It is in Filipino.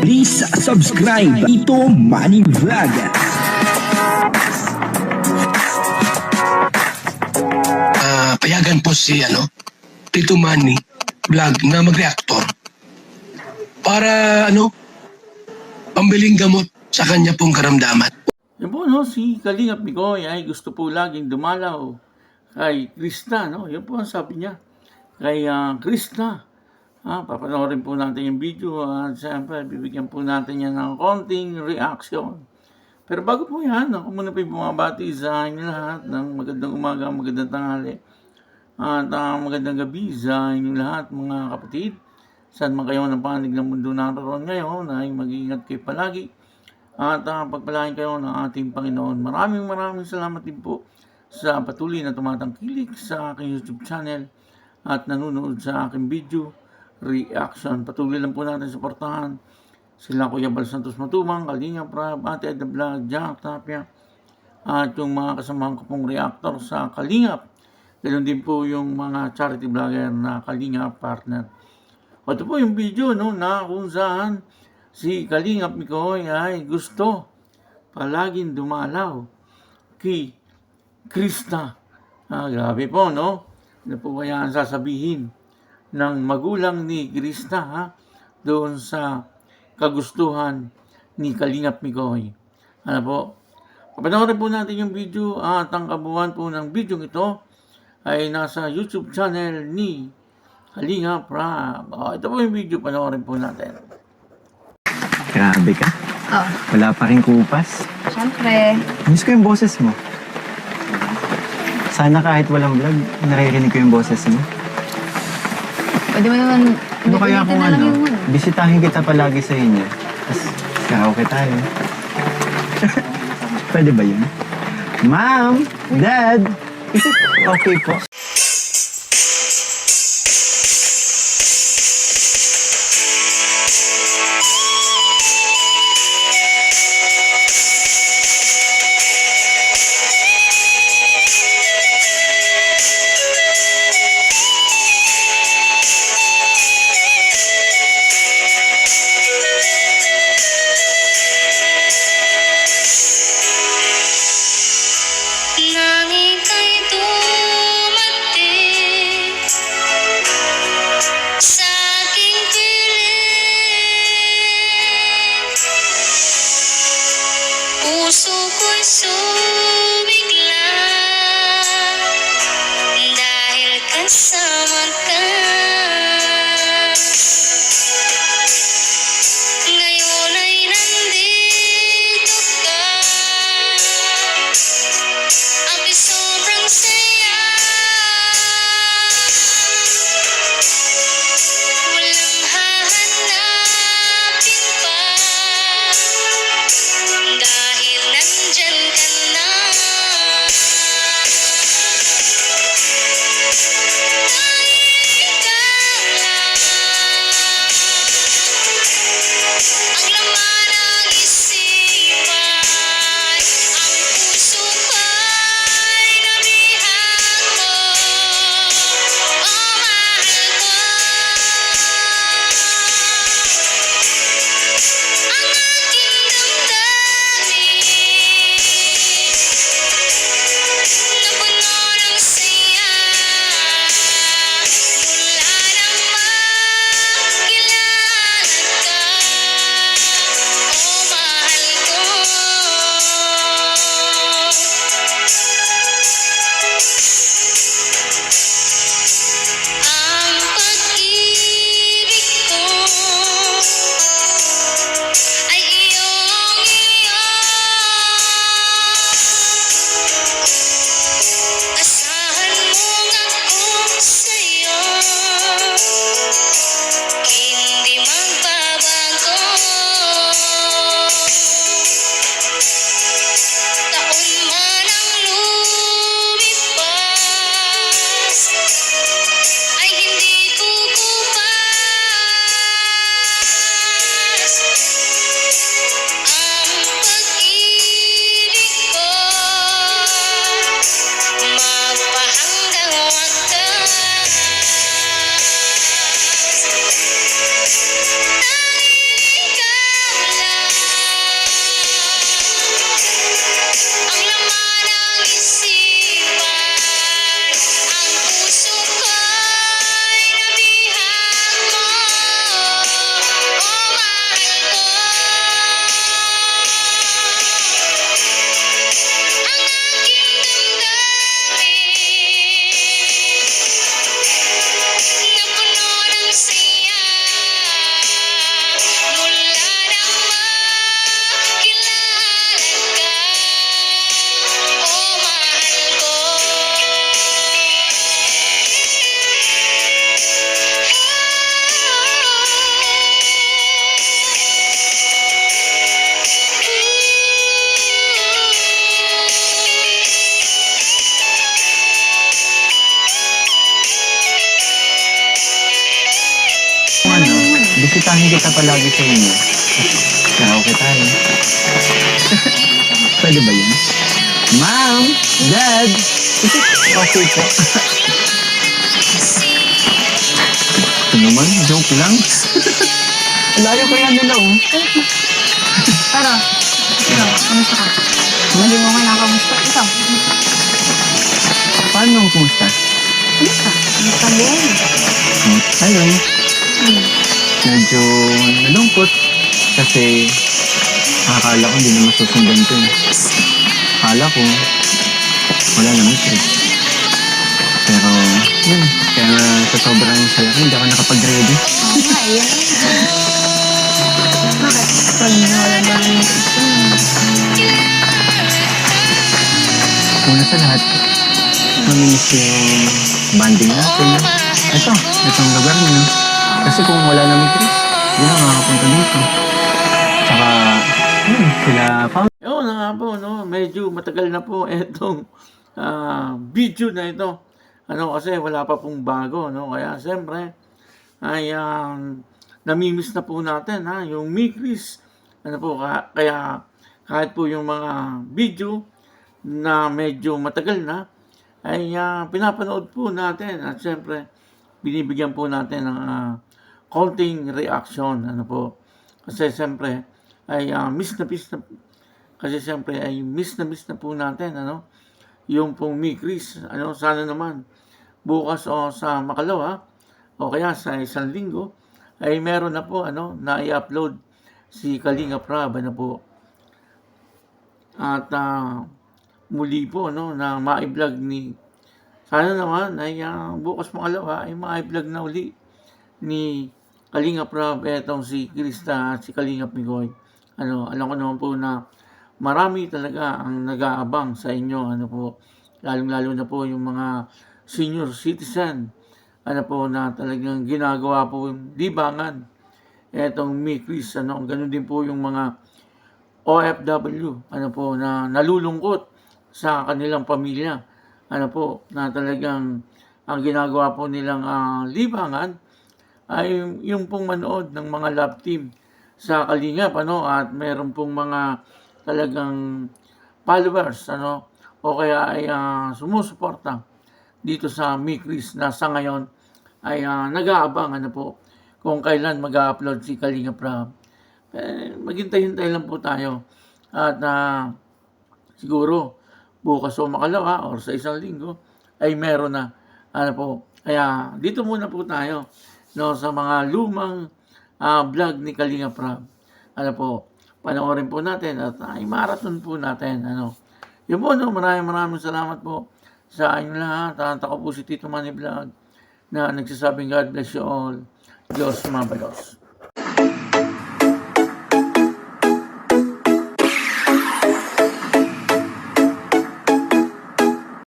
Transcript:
Please subscribe Ito Money Vlog. Payagan po si Tito Manny Vlog na mag-reactor para pambiling gamot sa kanya pong karamdaman. Yan po, si Kalingap Migoy ay gusto po laging dumalaw kay Krista, Yan po ang sabi niya kay Krista. Papanoorin po natin yung video at siyempre bibigyan po natin yan ng konting reaction. Pero bago po yan, ako muna po yung bumabati sa inyo lahat ng magandang umaga, magandang tanghali at magandang gabi sa inyo lahat mga kapatid. Saan man kayo ng panig ng mundo naroon ngayon ay mag-iingat kayo palagi at pagpalain kayo ng ating Panginoon. Maraming salamat din po sa patuloy na tumatangkilik sa aking YouTube channel at nanonood sa aking video reaction. Patuloy lang po natin suportahan sila Kuya Bal Santos Matubang, Kalingap Rab, Ate Edna Vlog, Jack Tapia at yung mga kasamahan ko pong reactor sa Kalingap. Ganoon din po yung mga charity vlogger na Kalingap partner. Ito po yung video na kung saan si Kalingap Migoy ay gusto palaging dumalaw kay Krista. Grabe po, Ano po kaya ang sasabihin ng magulang ni Krista doon sa kagustuhan ni Kalingap Migoy? Ano po? Panoorin po natin yung video at ang kabuuan po ng video ito ay nasa YouTube channel ni Kalingap Rab. Ito po yung video, panoorin po natin. Grabe ka. Oh, Wala pa rin kupas. syempre. Miss ko yung boses mo. Sana kahit walang vlog, naririnig ko yung boses mo. Pwede mo naman, Ano kaya ulitin kung na lang yung ano. bisitahin kita palagi sa inyo. Tapos karaoke tayo. Pwede ba yun? Ma'am! Dad! Is it okay po? Nanging kay dumating sa aking piling, puso ko'y sumigla dahil kasama ka. Ngayon ay nandito ka, ako'y sobrang saya. Walang hahanapin pa dahil nandyan ka na. bisitahin kita palagi sa inyo. Karaoke tayo. Pwede ba yun? Ma'am! Dad! Is it okay po? Ito naman, joke lang. Layo ko yan nila, oh. Tara. Ikaw, kamusta ka? Hindi mo nga nakamusta. Ikaw, Paano ang kumusta? kamusta? Kamusta mo? Ayun. Medyo nalungkot kasi akala ko hindi na masusundan to. Akala ko wala naman siya. Pero yun, kaya nga sa sobrang saya ko, hindi ako nakapag-ready. Oo nga, yun. Bakit? Pag wala ba rin Una sa lahat, mamimiss ko yung banding natin. Itong lugar niyo. Kasi kung wala naman Chris, hindi na makakapunta dito. Tsaka, yun, sila Paul. Yun na nga po, no? Medyo matagal na po itong video na ito. Kasi wala pa pong bago, no? Kaya siyempre, ay namimiss na po natin, yung Mikris. Kaya kahit po yung mga video na medyo matagal na, ay pinapanood po natin. At siyempre, binibigyan po natin ng konting reaction. Kasi siyempre, ay miss na po natin, yung pong Mikris. Sana naman, bukas o sa makalawa, o kaya sa isang linggo, ay meron na po, na i-upload si Kalinga Prab, At muli po, na ma-vlog sana naman ay bukas makalawa ay ma-vlog na uli ni Kalinga Prab etong si Krista at si Kalinga Pigoy. Alam ko naman po na marami talaga ang nag-aabang sa inyo, lalong-lalo na po yung mga senior citizen, na talagang ginagawa po yung libangan etong Mikris, ganun din po yung mga OFW, na nalulungkot sa kanilang pamilya, na talagang ang ginagawa po nilang libangan ay yung pong manood ng mga love team sa Kalingap, at meron pong mga talagang followers, o kaya ay sumusuporta dito sa Mikris na sa ngayon ay nag-aabang, kung kailan mag-upload si Kalinga Prab. Maghintay-hintay lang po tayo. At siguro, bukas o makalawa or sa isang linggo, ay meron na. Kaya dito muna po tayo, sa mga lumang vlog ni Kalinga Prab. Panoorin po natin at ay marathon po natin. Yun po, maraming salamat po sa inyo lahat. At ako po si Tito Manny Vlog na nagsasabing God bless you all. Diyos mabalos.